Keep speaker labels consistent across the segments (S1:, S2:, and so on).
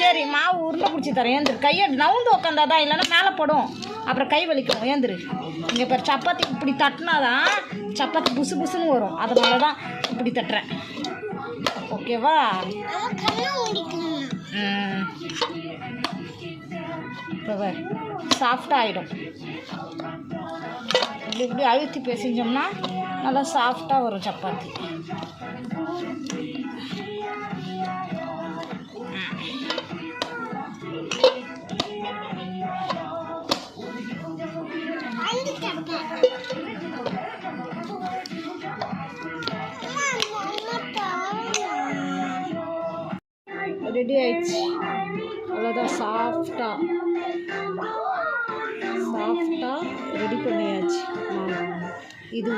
S1: சரி மாவு உருண்டை பிடிச்சி தரேன். ஏந்திரு, கையை நவுந்து உக்காந்தாதான், இல்லைன்னா மேலே படும், அப்புறம் கை வலிக்கும். ஏந்திரு. இங்கே பாரு, சப்பாத்தி இப்படி தட்டினாதான் சப்பாத்தி புசு புசுன்னு வரும். அதனால தான் இப்படி தட்டுறேன். ஓகேவா? இப்போ சாஃப்டாக ஆகிடும். இப்படி அழுத்தி பேசிஞ்சோம்னா நல்லா சாஃப்டாக வரும் சப்பாத்தி. ரெடி ஆயிடுச்சு. அவ்வளோதான். சாஃப்டாக ரெடி பண்ணியாச்சு. இது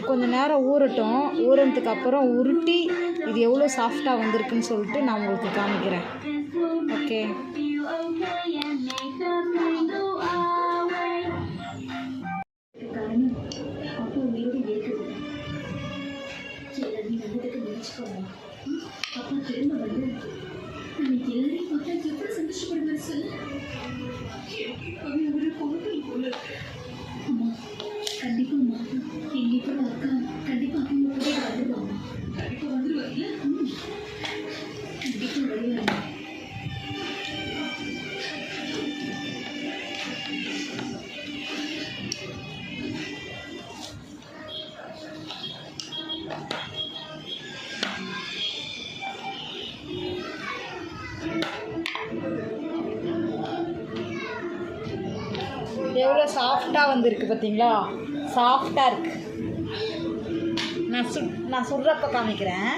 S1: கொஞ்சம் நேரம் ஊறட்டும். ஊறினதுக்கு அப்புறம் உருட்டி இது எவ்வளோ சாஃப்டாக வந்திருக்குன்னு சொல்லிட்டு நான் உங்களுக்கு காமிக்கிறேன். ஓகே. எவ்வளோ சாஃப்டாக வந்திருக்கு பார்த்தீங்களா? சாஃப்டாக இருக்குது. நான் சுடுறப்ப காமிக்கிறேன்.